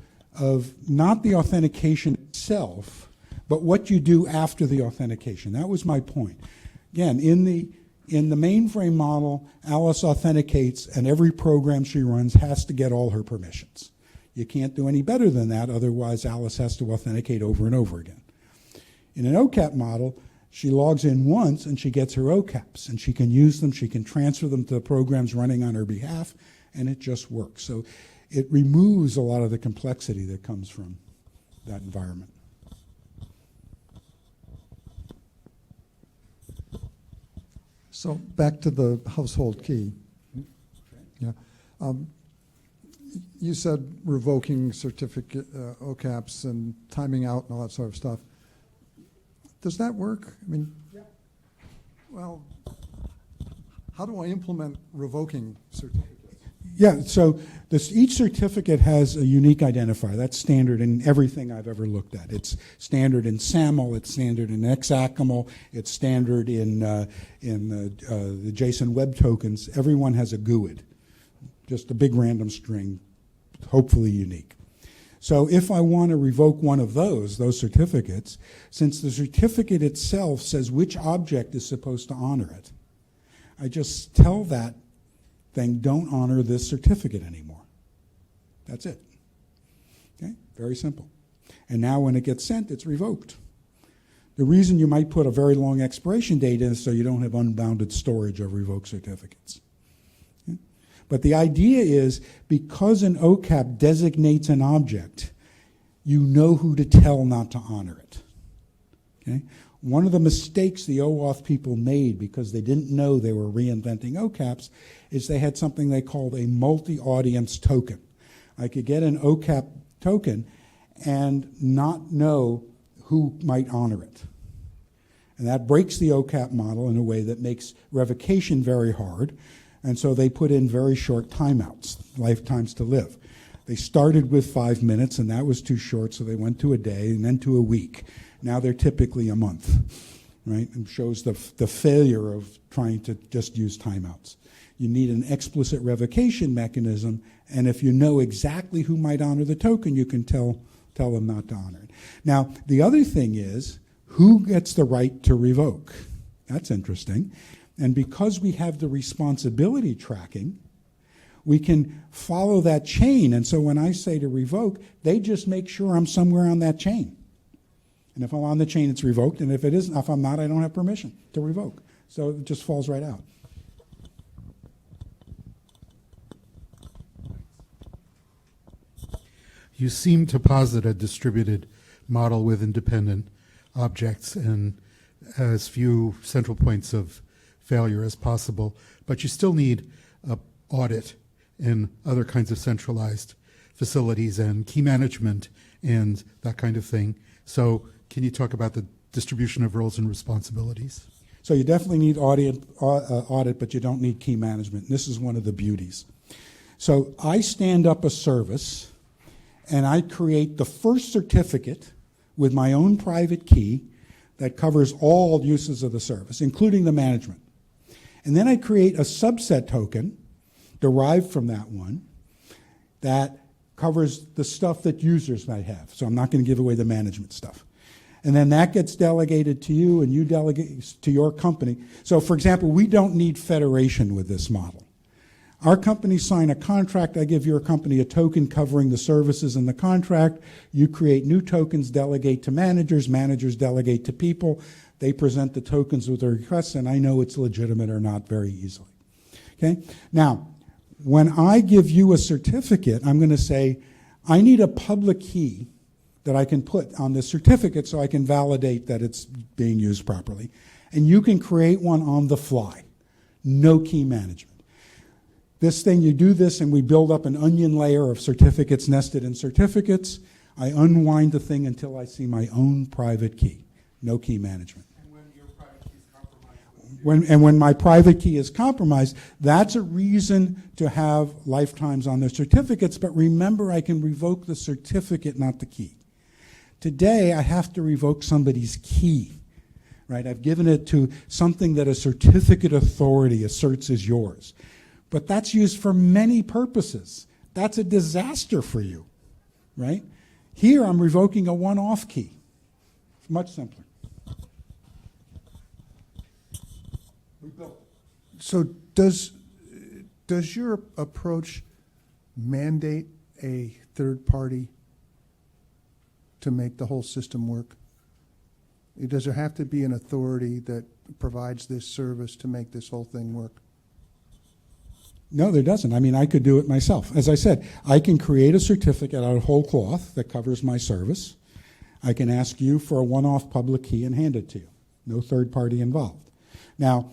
not the authentication itself, but what you do after the authentication. That was my point. Again, in the mainframe model, Alice authenticates, and every program she runs has to get all her permissions. You can't do any better than that, otherwise Alice has to authenticate over and over again. In an Ocap model, she logs in once and she gets her Ocaps, and she can use them, she can transfer them to the programs running on her behalf, and it just works. So it removes a lot of the complexity that comes from that environment. So back to the household key. Yeah. You said revoking certificate Ocaps and timing out and all that sort of stuff. Does that work? I mean, yeah. Well, how do I implement revoking certificates? Yeah, so each certificate has a unique identifier. That's standard in everything I've ever looked at. It's standard in SAML, it's standard in XACML, it's standard in the JSON Web Tokens. Everyone has a GUID, just a big random string, hopefully unique. So if I want to revoke one of those certificates, since the certificate itself says which object is supposed to honor it, I just tell that thing, don't honor this certificate anymore. That's it. Okay? Very simple. And now when it gets sent, it's revoked. The reason you might put a very long expiration date is so you don't have unbounded storage of revoked certificates. Okay? But the idea is because an Ocap designates an object, you know who to tell not to honor it. Okay? One of the mistakes the OAuth people made because they didn't know they were reinventing Ocaps is they had something they called a multi-audience token. I could get an Ocap token and not know who might honor it. And that breaks the Ocap model in a way that makes revocation very hard. And so they put in very short timeouts, lifetimes to live. They started with 5 minutes, and that was too short, so they went to a day and then to a week. Now they're typically a month, right? And shows the failure of trying to just use timeouts. You need an explicit revocation mechanism, and if you know exactly who might honor the token, you can tell them not to honor it. Now, the other thing is, who gets the right to revoke? That's interesting. And because we have the responsibility tracking, we can follow that chain. And so when I say to revoke, they just make sure I'm somewhere on that chain. And if I'm on the chain, it's revoked. And if it isn't, if I'm not, I don't have permission to revoke. So it just falls right out. You seem to posit a distributed model with independent objects and as few central points of failure as possible, but you still need an audit and other kinds of centralized facilities and key management and that kind of thing. So can you talk about the distribution of roles and responsibilities? So you definitely need audit, but you don't need key management. And this is one of the beauties. So I stand up a service, and I create the first certificate with my own private key that covers all uses of the service, including the management. And then I create a subset token derived from that one that covers the stuff that users might have. So I'm not going to give away the management stuff. And then that gets delegated to you, and you delegate to your company. So, for example, we don't need federation with this model. Our companies sign a contract. I give your company a token covering the services in the contract. You create new tokens, delegate to managers. Managers delegate to people. They present the tokens with the requests, and I know it's legitimate or not very easily. Okay? Now, when I give you a certificate, I'm going to say, I need a public key that I can put on this certificate so I can validate that it's being used properly. And you can create one on the fly. No key management. This thing, you do this, and we build up an onion layer of certificates nested in certificates. I unwind the thing until I see my own private key. No key management. And when your private key is compromised? When my private key is compromised, that's a reason to have lifetimes on the certificates. But remember, I can revoke the certificate, not the key. Today, I have to revoke somebody's key. Right? I've given it to something that a certificate authority asserts is yours. But that's used for many purposes. That's a disaster for you, right? Here, I'm revoking a one-off key. It's much simpler. We built it. So does your approach mandate a third party to make the whole system work? Does there have to be an authority that provides this service to make this whole thing work? No, there doesn't. I mean, I could do it myself. As I said, I can create a certificate out of whole cloth that covers my service. I can ask you for a one-off public key and hand it to you. No third party involved. Now,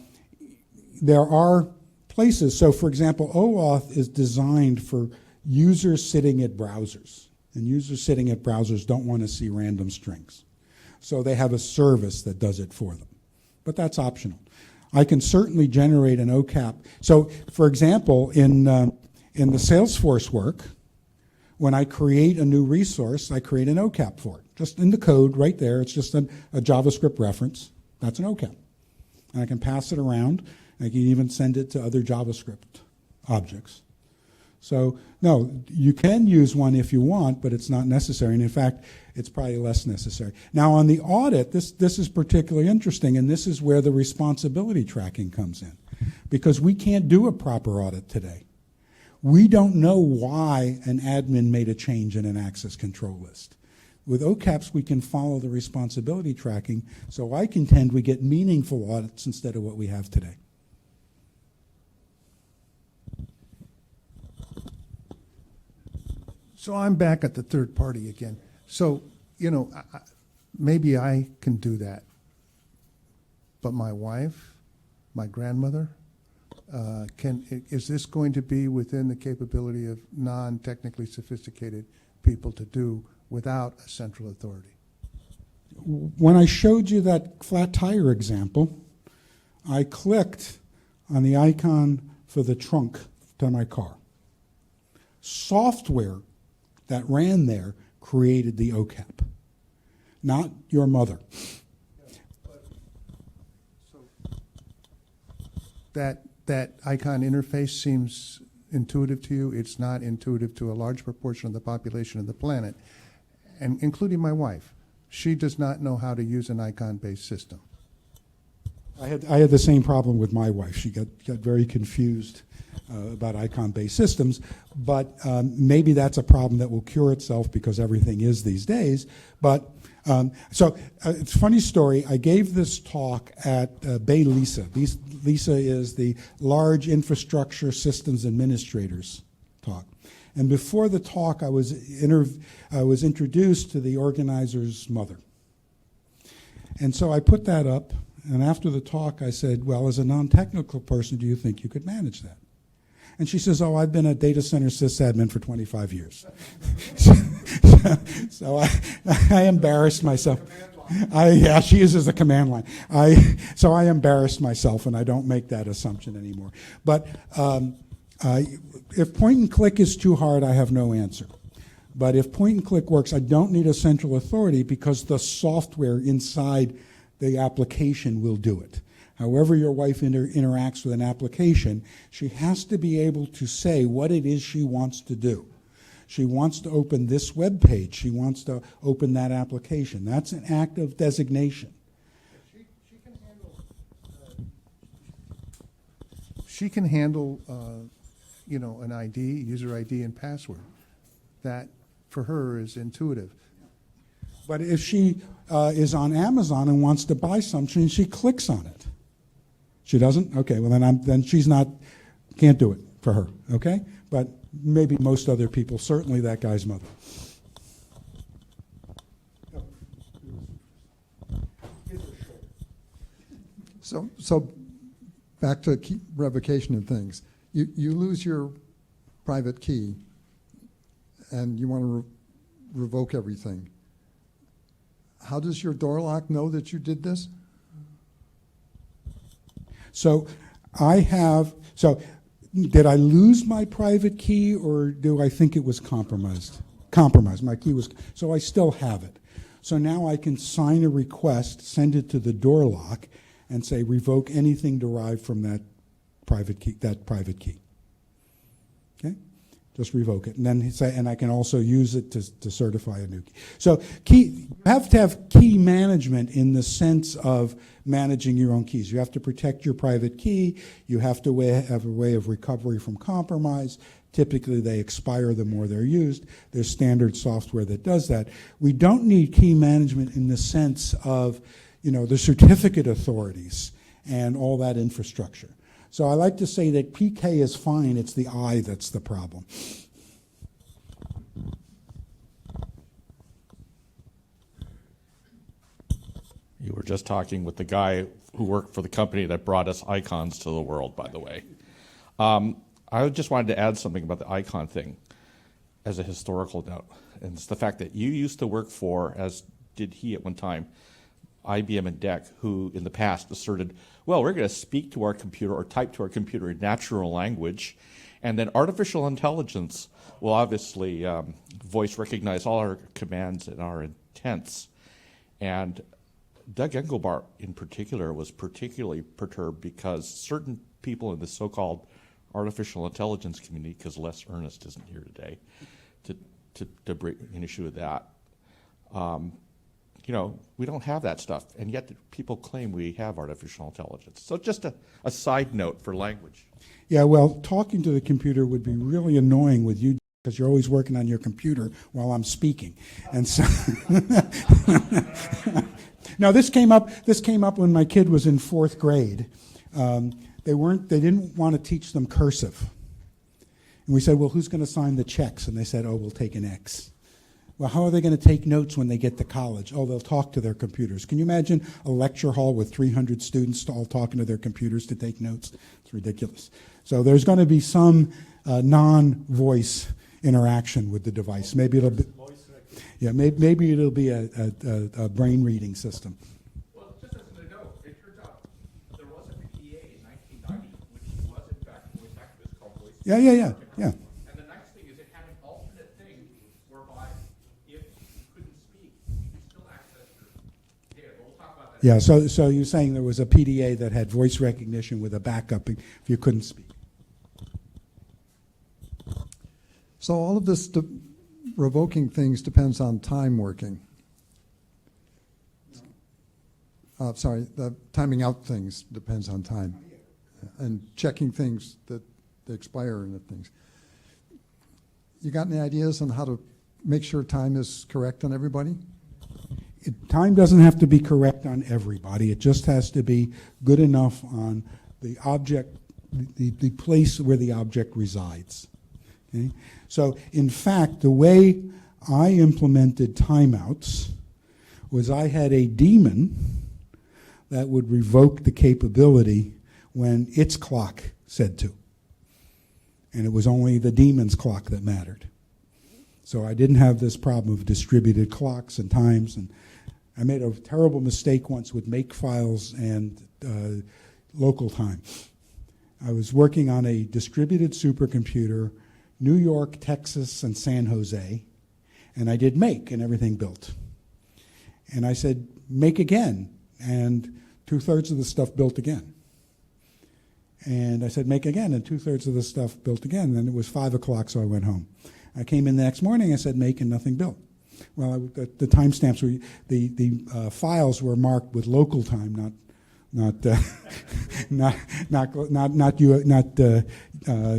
there are places. So, for example, OAuth is designed for users sitting at browsers. And users sitting at browsers don't want to see random strings. So they have a service that does it for them. But that's optional. I can certainly generate an Ocap. So, for example, in the Salesforce work, when I create a new resource, I create an Ocap for it. Just in the code right there, it's just a JavaScript reference. That's an Ocap. And I can pass it around. I can even send it to other JavaScript objects. So, no, you can use one if you want, but it's not necessary. And in fact, it's probably less necessary. Now, on the audit, this is particularly interesting, and this is where the responsibility tracking comes in. Because we can't do a proper audit today. We don't know why an admin made a change in an access control list. With Ocaps, we can follow the responsibility tracking, so I contend we get meaningful audits instead of what we have today. So I'm back at the third party again. So, maybe I can do that. But my wife, my grandmother, is this going to be within the capability of non-technically sophisticated people to do without a central authority? when I showed you that flat tire example, I clicked on the icon for the trunk to my car. Software that ran there created the Ocap, not your mother. That icon interface seems intuitive to you. It's not intuitive to a large proportion of the population of the planet, and including my wife. She does not know how to use an icon-based system. I had the same problem with my wife. She got very confused about icon-based systems, but maybe that's a problem that will cure itself because everything is these days. But it's a funny story. I gave this talk at Bay Lisa. Lisa is the Large Infrastructure Systems Administrators talk. And before the talk, I was introduced to the organizer's mother. And so I put that up, and after the talk, I said, well, as a non-technical person, do you think you could manage that? And she says, oh, I've been a data center sysadmin for 25 years. So I embarrassed myself. Yeah, she uses a command line. So I embarrassed myself, and I don't make that assumption anymore. But if point and click is too hard, I have no answer. But if point and click works, I don't need a central authority because the software inside the application will do it. However your wife interacts with an application, she has to be able to say what it is she wants to do. She wants to open this web page. She wants to open that application. That's an act of designation. She can handle an ID, user ID, and password. That, for her, is intuitive. But if she is on Amazon and wants to buy something, she clicks on it. She doesn't? Okay, well then she's not, can't do it for her, okay? But maybe most other people, certainly that guy's mother. So back to key revocation and things. You lose your private key and you want to revoke everything. How does your door lock know that you did this? So did I lose my private key or do I think it was compromised? Compromised, my key was, so I still have it. So now I can sign a request, send it to the door lock, and say revoke anything derived from that private key. Okay? Just revoke it. And then say, and I can also use it to certify a new key. So you have to have key management in the sense of managing your own keys. You have to protect your private key. You have to have a way of recovery from compromise. Typically, they expire the more they're used. There's standard software that does that. We don't need key management in the sense of, the certificate authorities and all that infrastructure. So I like to say that PK is fine, it's the I that's the problem. You were just talking with the guy who worked for the company that brought us icons to the world, by the way. I just wanted to add something about the icon thing as a historical note. And it's the fact that you used to work for, as did he at one time, IBM and DEC, who in the past asserted, well, we're going to speak to our computer or type to our computer in natural language, and then artificial intelligence will obviously voice recognize all our commands and our intents. And Doug Engelbart in particular was particularly perturbed because certain people in the so-called artificial intelligence community, because Les Ernest isn't here today to bring an issue with that, we don't have that stuff, and yet people claim we have artificial intelligence. So just a side note for language. Yeah, well, talking to the computer would be really annoying with you because you're always working on your computer while I'm speaking. And so, now this came up when my kid was in 4th grade. They didn't want to teach them cursive. And we said, well, who's going to sign the checks? And they said, oh, we'll take an X. Well, how are they going to take notes when they get to college? Oh, they'll talk to their computers. Can you imagine a lecture hall with 300 students all talking to their computers to take notes? It's ridiculous. So there's going to be some non-voice interaction with the device. Maybe it'll be, Yeah, maybe it'll be a brain reading system. Well, just as a note, it turns out there was a PDA in 1990, which was in fact a voice activist called Voice. Yeah. And the nice thing is it had an alternate thing whereby if you couldn't speak, you could still access your data. But we'll talk about that. Yeah, so you're saying there was a PDA that had voice recognition with a backup if you couldn't speak. So all of this revoking things depends on time working. The timing out things depends on time. And checking things that expire and things. You got any ideas on how to make sure time is correct on everybody? Time doesn't have to be correct on everybody. It just has to be good enough on the object, the place where the object resides. Okay? So, in fact, the way I implemented timeouts was I had a daemon that would revoke the capability when its clock said to. And it was only the daemon's clock that mattered. So I didn't have this problem of distributed clocks and times. And I made a terrible mistake once with makefiles and local time. I was working on a distributed supercomputer, New York, Texas, and San Jose, and I did make, and everything built. And I said, make again, and 2/3 of the stuff built again. And I said, make again, and 2/3 of the stuff built again. And then it was 5 o'clock, so I went home. I came in the next morning, I said, make, and nothing built. Well, the timestamps were, the files were marked with local time, not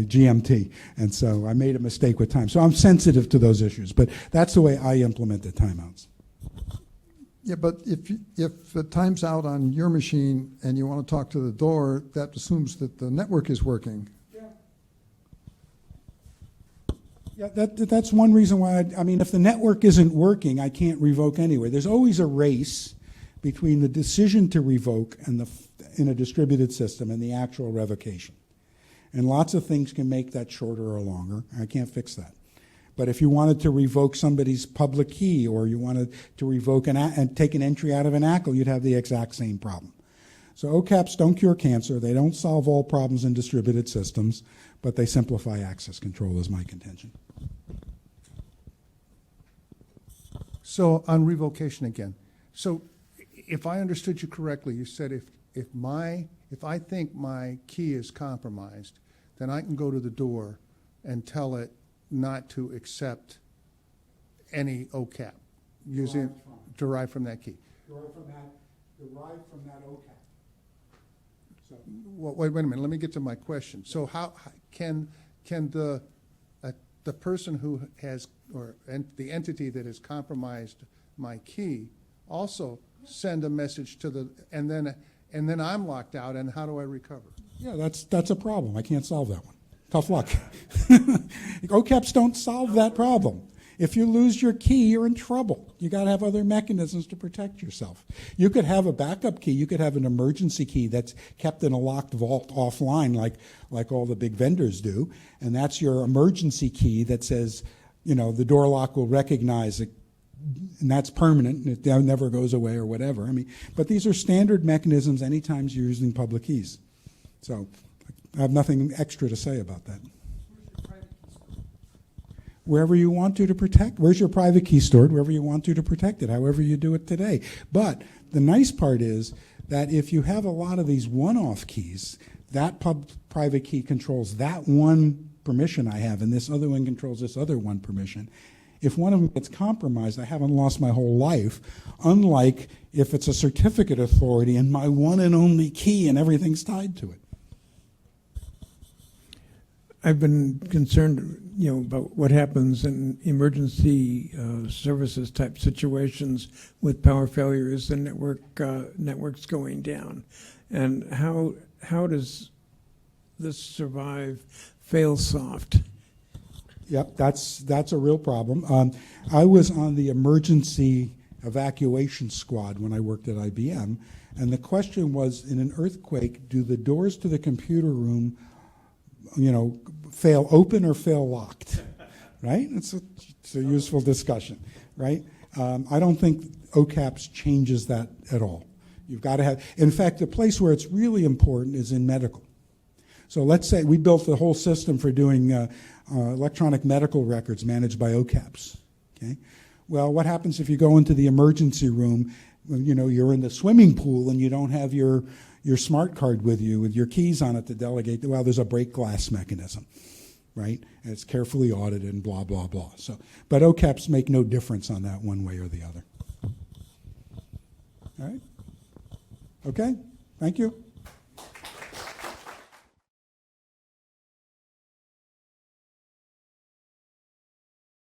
GMT, and so I made a mistake with time. So I'm sensitive to those issues, but that's the way I implemented timeouts. Yeah, but if it times out on your machine and you want to talk to the door, that assumes that the network is working. Yeah, that's one reason why, I mean, if the network isn't working, I can't revoke anyway. There's always a race between the decision to revoke and in a distributed system and the actual revocation. And lots of things can make that shorter or longer. I can't fix that. But if you wanted to revoke somebody's public key or you wanted to revoke and take an entry out of an ACL, you'd have the exact same problem. So Ocaps don't cure cancer. They don't solve all problems in distributed systems, but they simplify access control is my contention. So on revocation again. So if I understood you correctly, you said if I think my key is compromised, then I can go to the door and tell it not to accept any Ocap derived from that key. Derived from that Ocap. So, Well, wait a minute. Let me get to my question. So how can the person who has the entity that has compromised my key also send a message to the and then I'm locked out, and how do I recover? yeah, that's a problem. I can't solve that one. Tough luck. Ocaps don't solve that problem. If you lose your key, you're in trouble. You got to have other mechanisms to protect yourself. You could have a backup key. You could have an emergency key that's kept in a locked vault offline, like all the big vendors do, and that's your emergency key that says, the door lock will recognize it, and that's permanent, and it never goes away or whatever. I mean, but these are standard mechanisms anytime you're using public keys. So I have nothing extra to say about that. Wherever you want to protect. Where's your private key stored? Wherever you want to protect it, however you do it today. But the nice part is that if you have a lot of these one-off keys, that private key controls that one permission I have, and this other one controls this other one permission. If one of them gets compromised, I haven't lost my whole life, unlike if it's a certificate authority and my one and only key and everything's tied to it. I've been concerned, about what happens in emergency services type situations with power failures and networks going down, and how does this survive fail-soft? Yep, that's a real problem. I was on the emergency evacuation squad when I worked at IBM, and the question was, in an earthquake, do the doors to the computer room fail open or fail locked, right? It's a useful discussion. right? I don't think Ocaps changes that at all. You've got to have, in fact, the place where it's really important is in medical. So let's say we built the whole system for doing electronic medical records managed by Ocaps. Okay? Well, what happens if you go into the emergency room, you know, you're in the swimming pool and you don't have your smart card with you with your keys on it to delegate? Well, there's a break glass mechanism, right? And it's carefully audited and blah, blah, blah. So, but Ocaps make no difference on that one way or the other. All right? Okay? Thank you.